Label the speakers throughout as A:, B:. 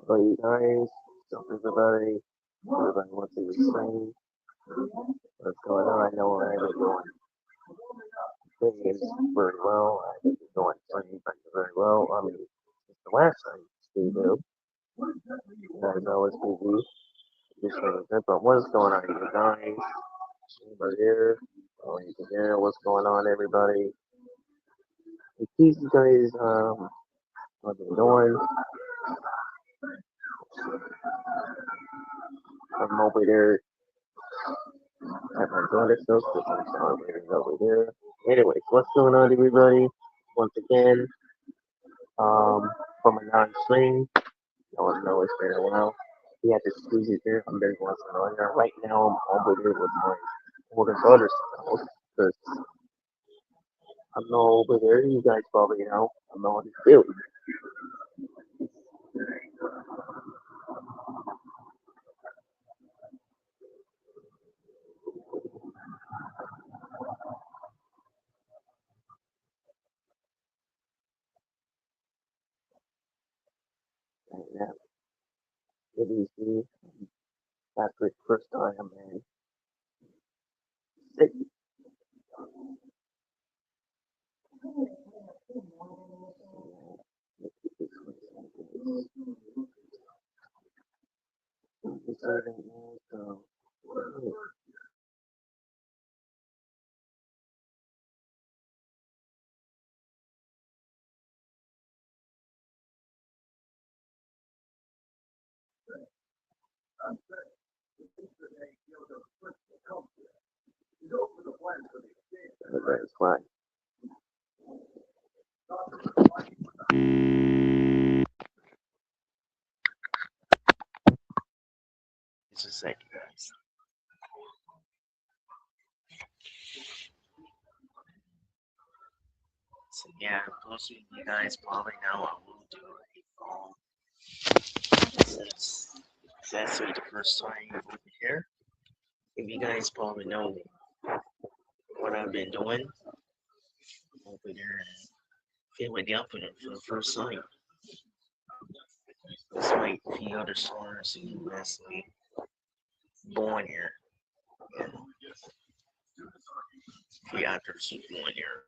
A: But you guys, so everybody wants to be same. What's going on? I know I've been doing things very well. I've been doing things very well. I mean, it's the last time Steve do. You guys know it's busy. Just like that. But what's going on, you guys? Anybody here? Oh, you can hear what's going on, everybody. In case you guys what they're doing, I'm over there at my daughter's house because I'm celebrating over there. Anyways, what's going on, everybody? Once again, from a non-swing. No one knows very well. He had to squeeze it there from every once in a while. Right now, I'm over there with my older brother's house because I'm not over there. You guys probably know I'm not in Philly. Right now, it is me after the first time I'm in sick. Deserving so everybody's fine. Just a second, guys. So yeah, most of you guys probably know I will do since it's actually the first time over here. If you guys probably know what I've been doing over there and filling the outfit for the first time. Despite a few other stars who actually born here and few actors who born here.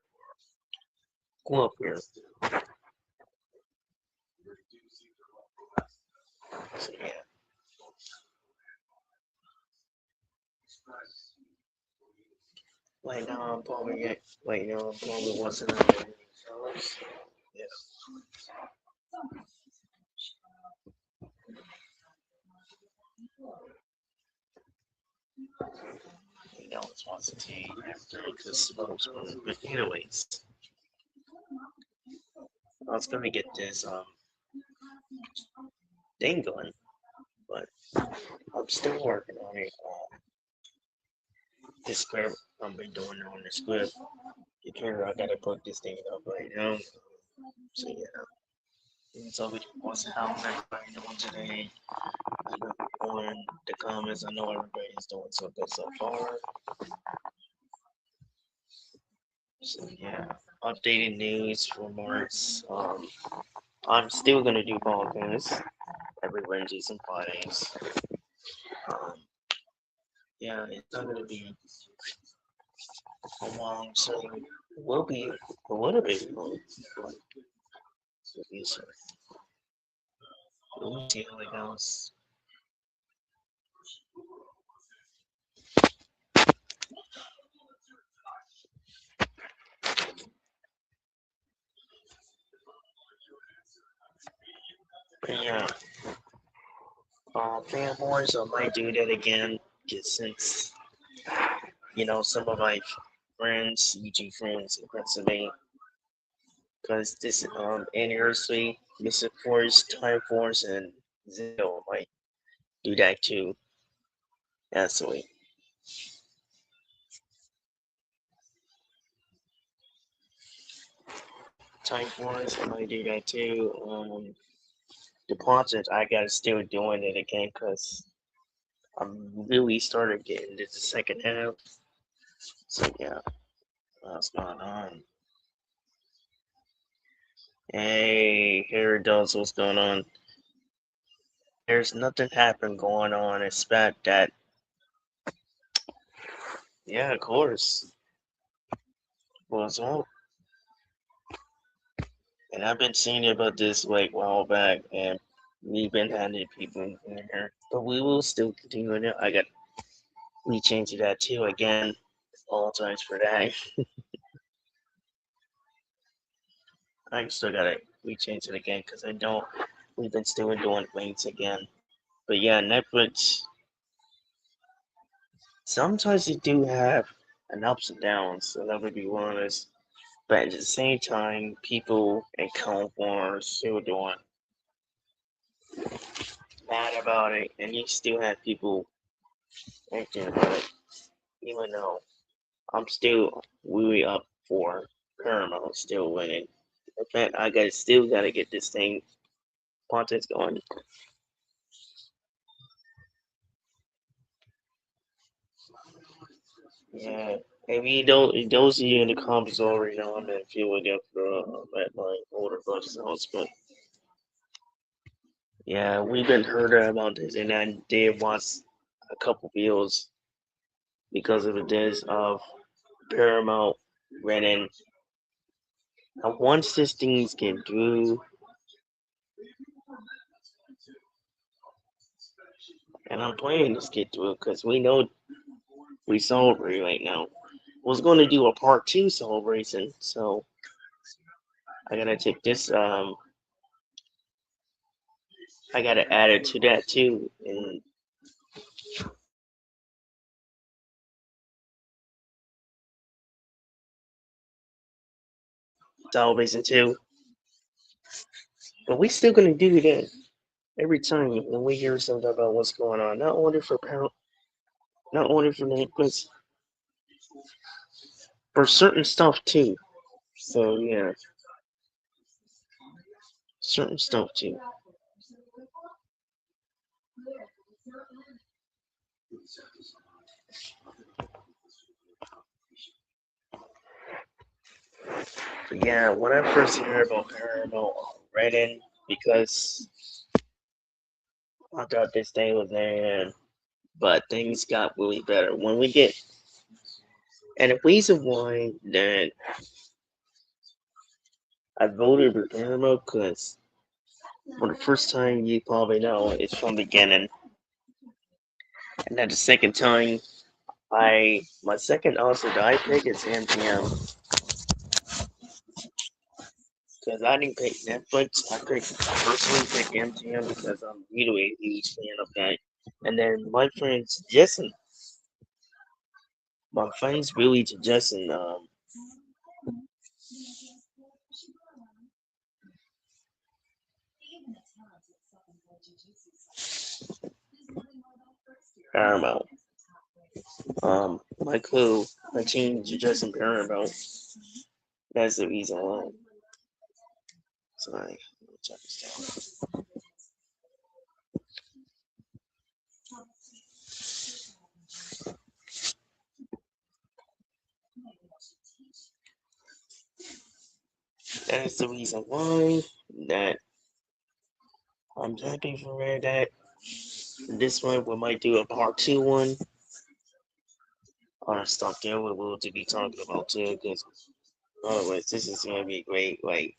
A: Grew up here. So yeah. Right now I'm probably watching shows. Yeah. You know, it's watching TV after because but anyways, I was gonna get this thing going, but I'm still working on it. This script I've been doing on the script. The camera I gotta put this thing up right now. So yeah. So we what's how's everybody doing today? On the comments, I know everybody's doing so good so far. So yeah, updated news for March. I'm still gonna do podcast every Wednesdays and Fridays. Um, yeah, it's not gonna be a long, so it will be a little bit long. So we'll see how it goes. But yeah, fanboys, I might do that again, just since some of my friends, YouTube friends, in Pennsylvania, because this anniversary, Mystic Force, Time Force, and Zero might do that too. Actually, Time Force, I might do that too. The project, I gotta still doing it again because I'm really started getting into the second half. So yeah, what's going on? Hey, here it does. What's going on? there's nothing happen going on. Expect that. Yeah, of course. What's up? And I've been seeing about this like a while back, and we've been having people in here, but we will still continue it. I got we changed that too again. Apologize for that. I still gotta we change it again because I know we've been still doing things again. But yeah, Netflix. Sometimes you do have an ups and downs. So that would be honest. But at the same time, people in California are still doing mad about it, and you still have people thinking about it, even though I'm still really up for Paramount still winning. In fact, I got still gotta get this thing contest going. Yeah, maybe those of you in the comments already know I'm in Philadelphia at my older brother's house, but yeah, we've been heard about this, and I did watch a couple videos because of this of Paramount winning. And once this things get through, and I'm planning to get through because we know we celebrate right now. Was going to do a part two celebration, so I gotta take this. I gotta add it to that too, and celebration too. But we still gonna do that every time when we hear something about what's going on. Not only for parent, not only for Netflix, for certain stuff too. So yeah, certain stuff too. But yeah, when I first heard about Paramount Reddit, because I thought this thing was there, but things got really better when we get. And the reason why that I voted for Paramount because for the first time you probably know it's from the beginning, and then the second time my second also that I pick is MGM because I didn't pick Netflix. I personally pick MGM because I'm really a huge fan of that. And then my friend suggesting my friends really suggesting Paramount. My crew, my team suggesting Paramount. That's the reason why. Sorry, let me check this down. That is the reason why that I'm happy for that. This one we might do a part two one on stuff there we will to be talking about too, because otherwise this is gonna be great. Like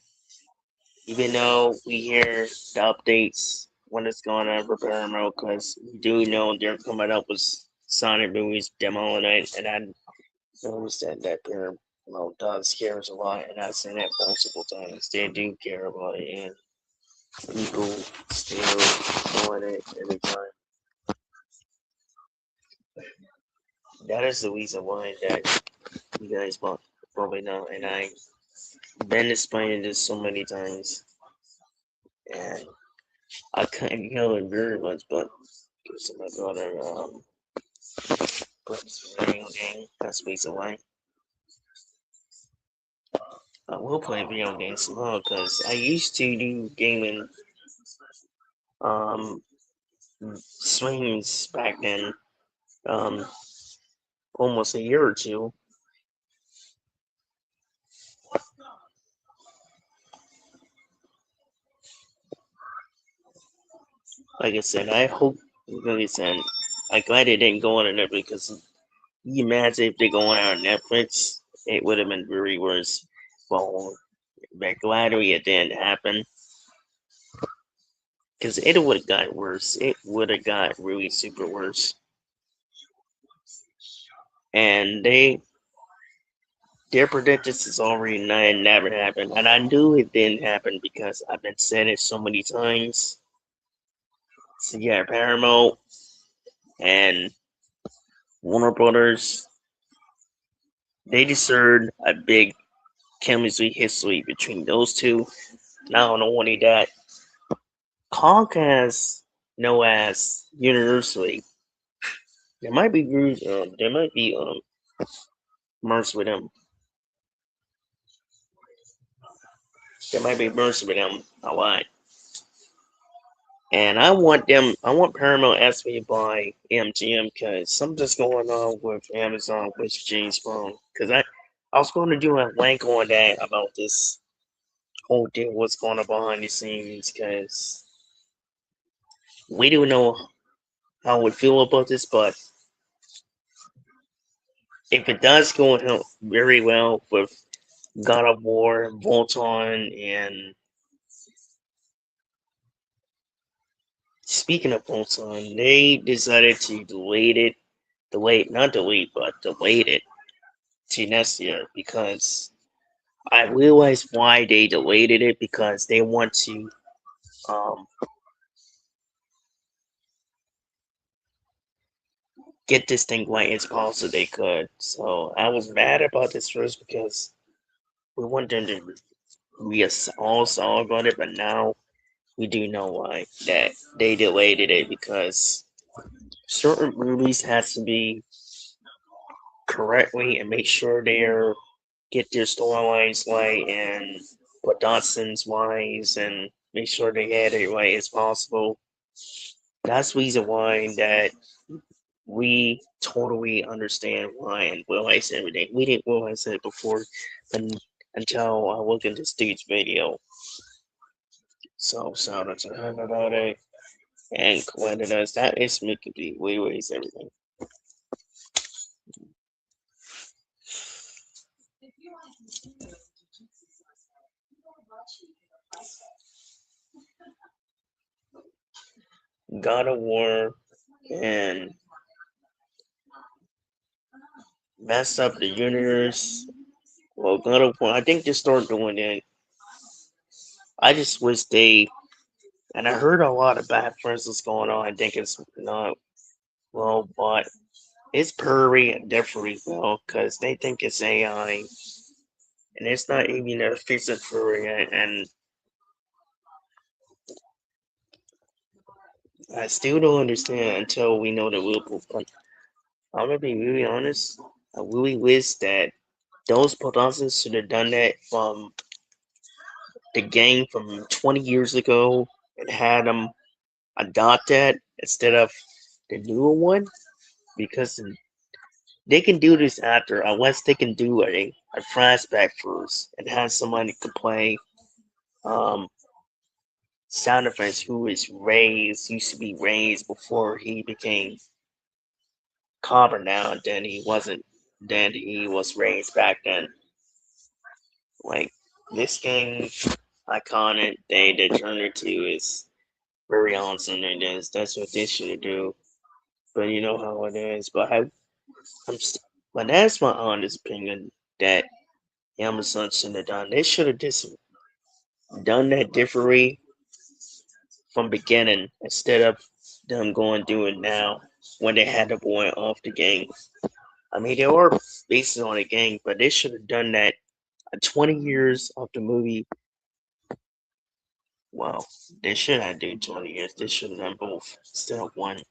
A: even though we hear the updates when it's going on for Paramount, because we do know they're coming up with Sonic movies demo night, and I noticed that Paramount does cares a lot, and I've seen it multiple times. They do care about it, and people still doing it every time. That is the reason why that you guys probably know, and I've been explaining this so many times, and I couldn't know it very much, but because of my brother plays video game, that's the reason why. I will play video games tomorrow because I used to do gaming um swings back then, um almost a year or two. like I said, I hope. Like I said, I'm glad it didn't go on Netflix because you imagine if they go on Netflix, it would have been very worse. Well, but glad it didn't happen because it would have got worse. It would have got really super worse. And their predictions is already never happened, and I knew it didn't happen because I've been saying it so many times. So yeah, Paramount and Warner Brothers, they deserve a big chemistry history between those two. Not only that, Comcast, no as universally, there might be merged with them. There might be merged with them a lot. And I want Paramount asked me to buy MGM because something's going on with Amazon with James Bond. Because I was going to do a link on that about this whole deal, what's going on behind the scenes, because we don't know how we feel about this, but if it does go very well with God of War, Voltron, and speaking of Voltron, they decided to not delete, but delete it to next year because I realized why they deleted it because they want to um, get this thing right as possible they could. So I was mad about this first because we wanted them to we all saw about it, but now we do know why that they delayed it because certain movies has to be correctly and make sure they're get their storylines right and productions wise and make sure they had it right as possible. That's the reason why that we totally understand why and realize everything. We didn't realize it before until I looked into Steve's video. So shout out to him about it and Glenda does that is making me realize everything. God of War and messed up the universe. Well, God of War, I think they start doing it. I just wish they, and I heard a lot of bad presence going on. I think it's not well, but it's pretty and definitely well because they think it's AI, and it's not even a physics furry. And I still don't understand until we know the real proof. I'm gonna be really honest. I really wish that those producers should have done that from the game from 20 years ago and had them adopt that instead of the newer one because they can do this after unless they can do a flashback first and have somebody to play um sound effects who is raised used to be raised before he became Cobra now then he wasn't then he was raised back then. Like this game iconic they turned it to is very awesome and that's what they should do. But you know how it is. But that's my honest opinion that Amazon shouldn't have done. They should have just done that differently from beginning instead of them going do it now when they had the boy off the game. I mean, they were based on a game, but they should have done that 20 years of the movie. Well, they should have done 20 years. They should have done both instead of one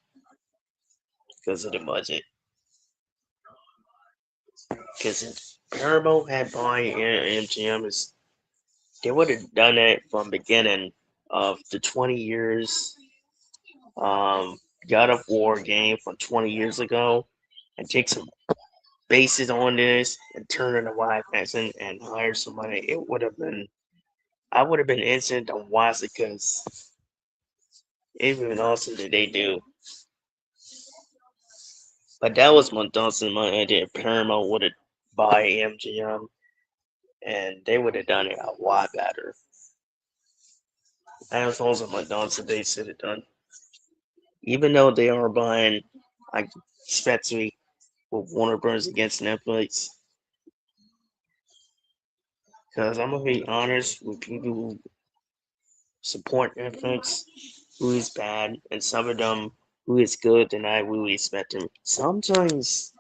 A: because of the budget. Because if Paramount had bought MGM, they would have done it from beginning of the 20 years God of War game from 20 years ago and take some bases on this and turn it to live action and hire somebody. It would have been I would have been instant to watch it because Even awesome that they do. But that was my idea. Paramount would have buy MGM, and they would have done it a lot better. That was also my that they should have done. Even though they are buying, like, especially with Warner Bros. Against Netflix, because I'm gonna be honest with people who support Netflix, who is bad, and some of them who is good, and I really respect them. Sometimes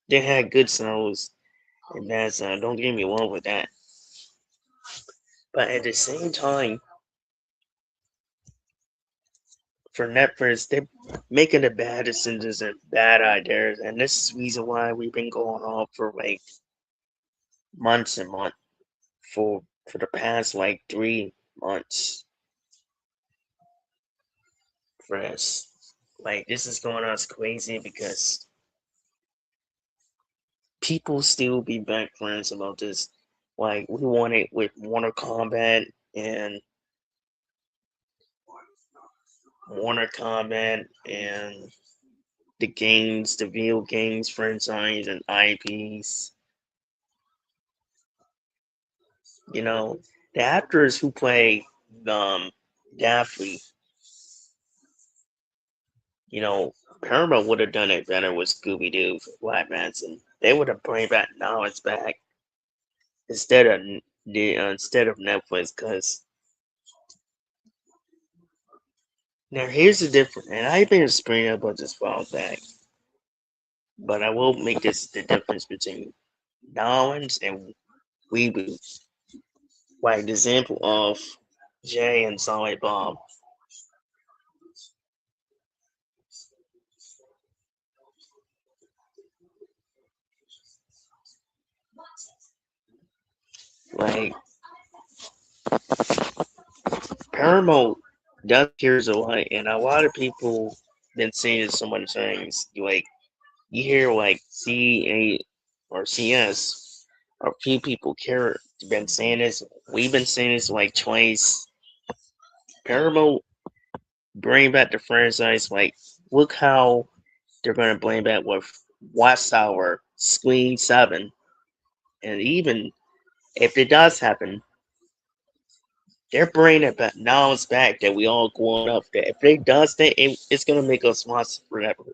A: they had good songs, and that's don't get me wrong with that. But at the same time, for Netflix, they're making the bad decisions and bad ideas, and this is the reason why we've been going on for like months and months for the past like 3 months for us. Like this is going on crazy because people still be back friends about this. Like we want it with Warner Combat and Warner Combat and the games, the video games franchise and IPs. You know, the actors who play Daffy, you know, Paramount would have done it better with Scooby Doo for Black Manson. They would have brought that knowledge back instead of instead of Netflix. Because now here's the difference, and I've been explaining about this a while back, but I will make this the difference between knowledge and weeboo. Like the example of Jay and Solid Bob. Like Paramount does cares a lot, and a lot of people been saying so many things. Like you hear like CA or CS, a few people care been saying this. We've been saying this like twice. Paramount bring back the franchise. Like look how they're gonna bring back with Watchtower, Screen 7, and even if it does happen, they're bringing it back. Now it's back that we all growing up. That if they does that, it's gonna make us watch forever.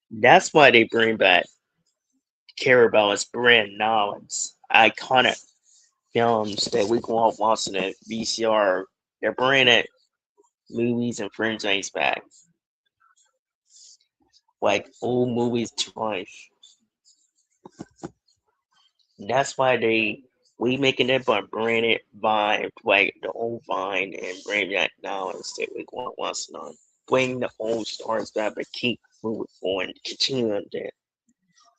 A: That's why they bring back Care About Us brand knowledge, iconic films that we grew up watching at VCR. They're bringing movies and franchise back, like old movies to life. That's why we making it, but bring it by like the old vine and bring that knowledge that we grew up watching on. Bring the old stars back, but keep moving forward, continue on that.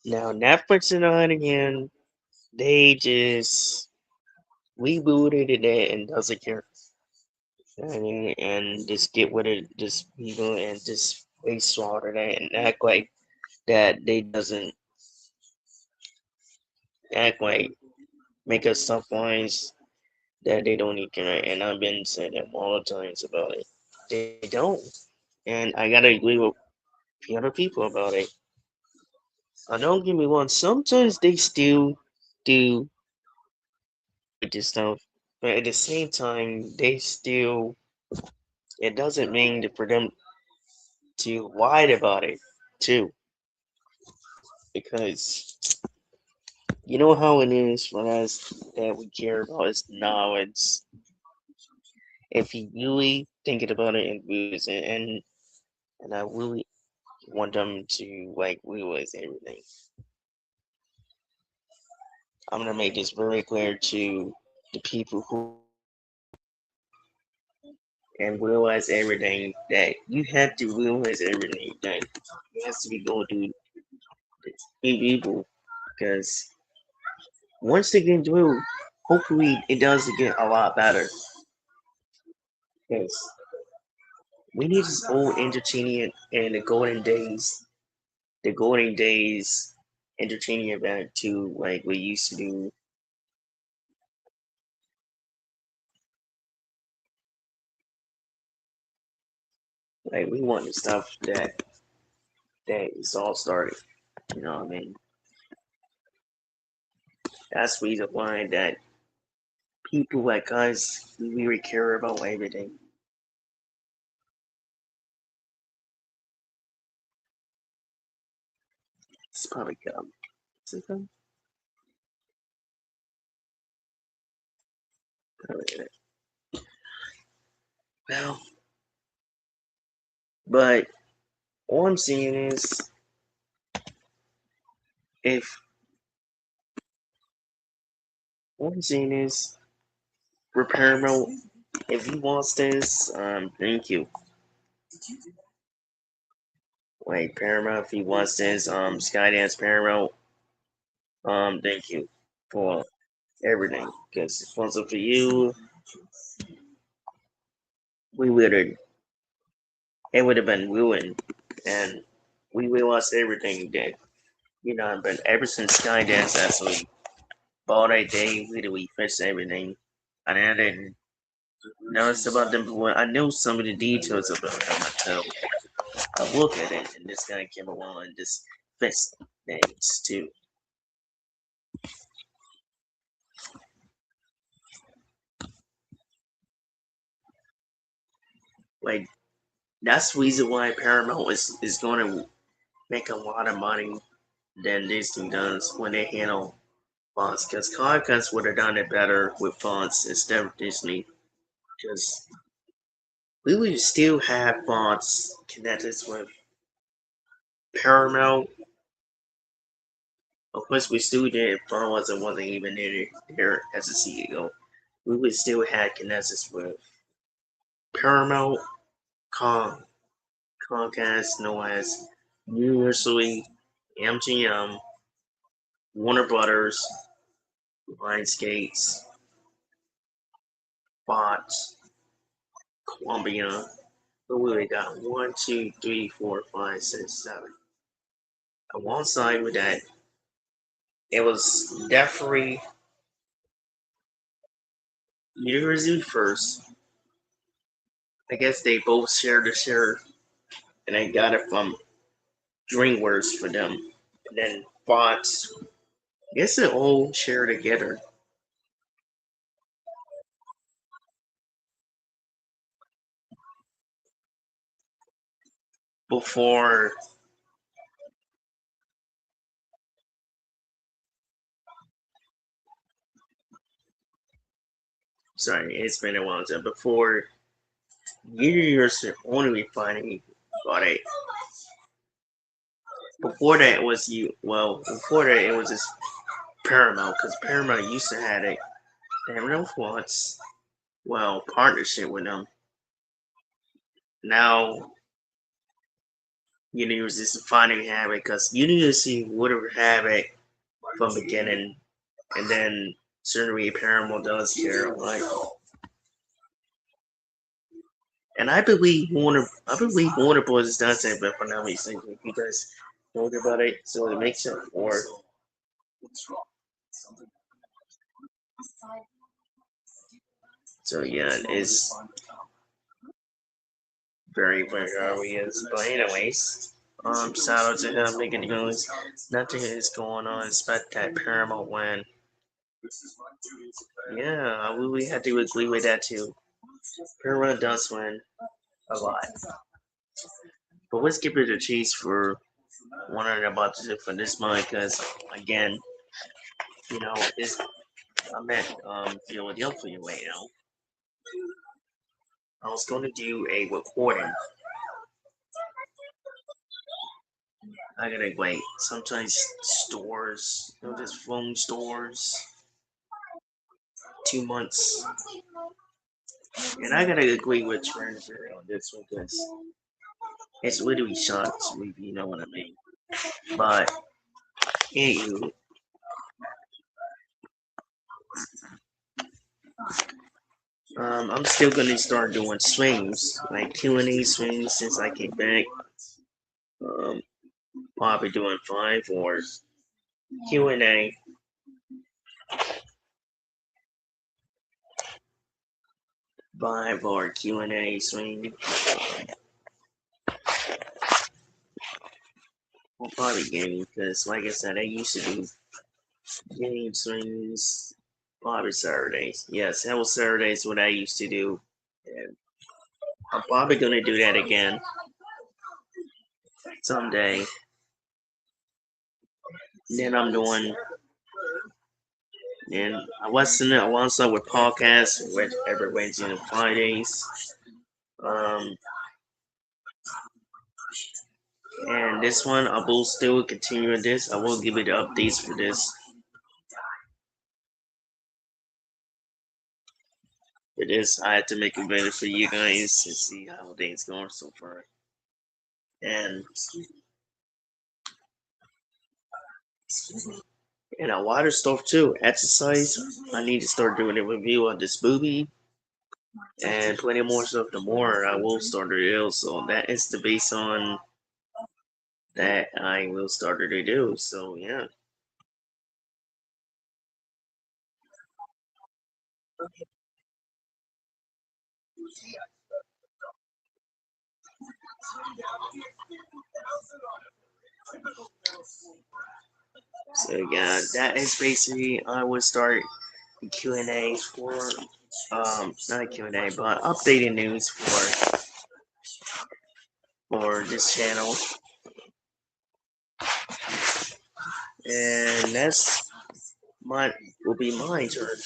A: Now Netflix and on again, they just rebooted it and doesn't care. I mean, and just get with it, just people and just face slaughter that and act like that they doesn't act like make us tough lines that they don't even care. And I've been saying that all the times about it. They don't. And I gotta agree with the other people about it. Don't get me wrong, sometimes they still do this stuff, but at the same time, they still, it doesn't mean that for them to lie about it too, because you know how it is for us that we care about is knowledge. If you really thinking about it and realize it, and I really want them to like realize everything. I'm gonna make this very clear to the people who and realize everything that you have to realize everything that you have to be going through be people because once they get through, hopefully it does get a lot better. Because we need this old entertainment and the golden days entertaining event to like we used to do Like we want the stuff that is all started. You know what I mean? That's the reason why that people like us we really care about everything. It's probably gum. Is it gum? Probably it. Well, but all I'm saying is if all I'm saying is repair mode. If he wants this, thank you. Like Paramount, if he wants this, Skydance Paramount, thank you for everything. Because if it wasn't for you, we would have, it would have been ruined, and we would have lost everything that, you know. But ever since Skydance actually bought a day, we fixed everything. And I didn't notice about them, but I know some of the details about them until I look at it, and this guy came along and just fixed things too. Like that's the reason why Paramount is going to make a lot of money than Disney does when they handle fonts. Because Comcast would have done it better with fonts instead of Disney. Because we would still have fonts connected with Paramount. Of course, we still did. Font wasn't even there as a CEO. We would still have connections with Paramount, Com, Comcast, known as Universally, MGM, Warner Brothers, Lionsgate, Fox, Columbia. But we got one, two, three, four, five, six, seven. Alongside with that, it was definitely University first. I guess they both shared the share, and I got it from DreamWorks for them. And then Fox, I guess they all share together. Before, sorry, it's been a while time. Before University only finally got it. Before that, it was you. Well, before that, it was just Paramount because Paramount used to have it. They have no wants. Well, partnership with them. Now, University finally have it because University would have had it from the beginning, and then certainly Paramount does care. Like, and I believe Warner Bros. Does it, but for now, we think if you guys know about it, so it makes it or so yeah, it's very obvious. But anyways, shout out to him making the news. Nothing is going on. Expect that Paramount win. Yeah, we had to agree with that too. Paramount does win a lot. But let's give it a chase for wondering about this for this month because again, you know, it's I'm at Philadelphia right now. I was going to do a recording. I gotta wait. Sometimes stores, just phone stores, 2 months, and I gotta agree with Transfer on this one because it's literally shots. If you know what I mean. But anywho, I'm still gonna start doing swings, like Q&A swings since I came back. Um, probably doing 5 or Q&A, 5 or Q&A swing. probably gaming because, like I said, I used to do game streams probably Saturdays. Yes, that was Saturdays what I used to do. And I'm probably gonna do that again someday. Then I'm doing, and I was in it alongside with podcasts with every Wednesday and Fridays. Um, and this one I will still continue this. I will give you the updates for this. For this, I had to make it better for you guys to see how things going so far. And a lot of stuff too. Exercise. I need to start doing a review of this movie and plenty more stuff. The more I will start to do. So that is the base on that I will start to do. So yeah. So yeah, that is basically I will start the Q and A for not a Q and A but updating news for this channel. And that's my will be my turn.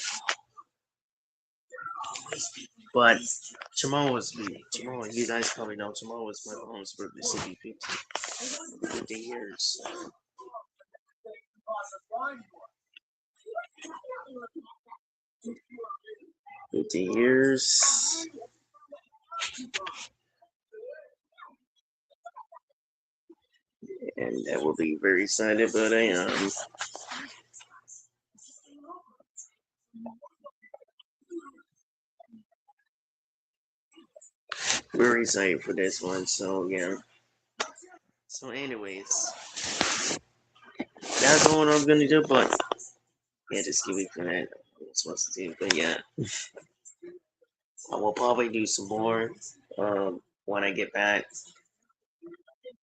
A: But tomorrow. You guys probably know tomorrow is my mom's birthday. She'll be 50 years. 50 years. And that will be very excited, but I am. Very excited for this one, so yeah. So anyways, that's all I'm gonna do, but yeah, just give me for that. I'm supposed to do, but yeah. I will probably do some more when I get back.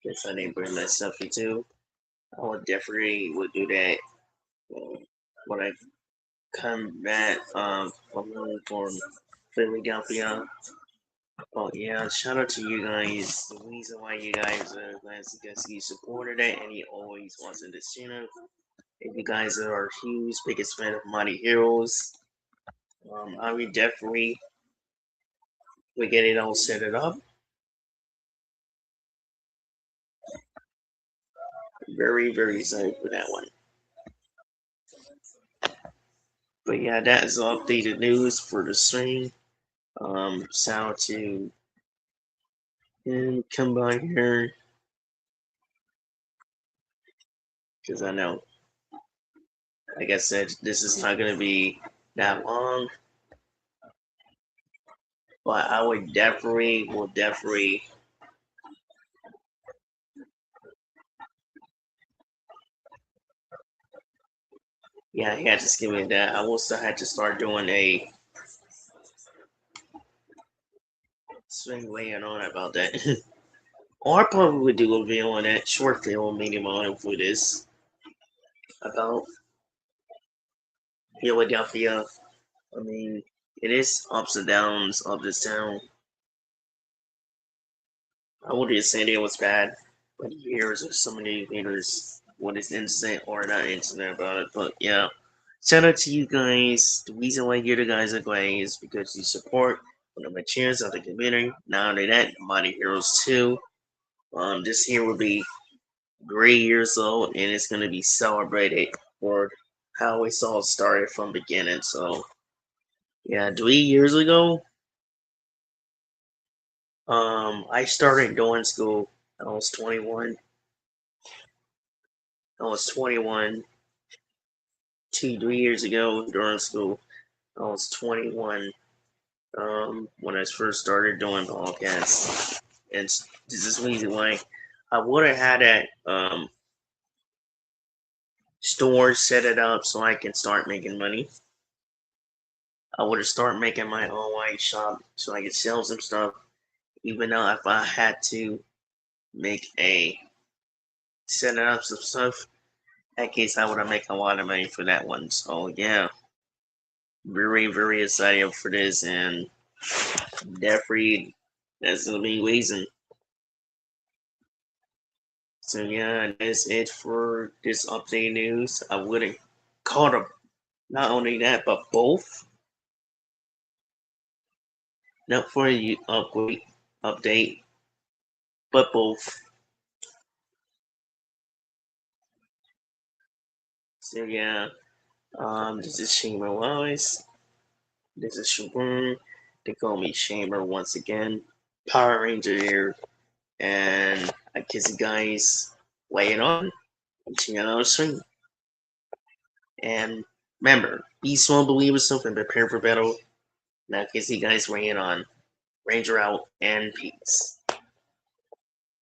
A: Guess I didn't bring my stuff too. I will definitely would do that when I come back from Philadelphia. Oh yeah, shout out to you guys. The reason why you guys are glad is because you supported it and you always watching this channel. If you guys are huge, biggest fan of Mighty Heroes, I will definitely we get it all set it up. Very, very excited for that one. But yeah, that is all updated news for the stream. Shout out to him come by here because I know, like I said, this is not gonna be that long. But I would definitely yeah, he had to give me that. I will still have to start doing a swing weighing on about that. Or I probably would do a video on that short film medium on it for this about Philadelphia. I mean, it is ups and downs of this town. I wouldn't say it was bad, but years of so many leaders what is instant or not instant about it. But yeah, shout out to you guys. The reason why you're the guys are going is because you support one of my cheers of the community. Not only that, Mighty Heroes 2. This year will be 3 years old and it's gonna be celebrated for how it's all started from beginning. So yeah, 3 years ago, I started doing school. I was 21. I was 21 3 years ago during school. I was 21 when I first started doing podcasts. And this is the reason why I would have had that store set it up so I can start making money. I would have started making my online shop so I could sell some stuff. Even though if I had to make a
B: setting up some stuff in case I would have make a lot of money for that one. So yeah, very very excited for this, and definitely that's gonna be amazing. So yeah, that's it for this update news. I wouldn't call them not only that, but both. Not for a update, but both. So yeah, this is Shamer Wallace. This is Shaboom. They call me Shamer once again. Power Ranger here, and I guess you guys weighing on. See you another stream. And remember, be small, believe yourself, and prepare for battle. Now, I guess you guys weighing on. Ranger out and peace.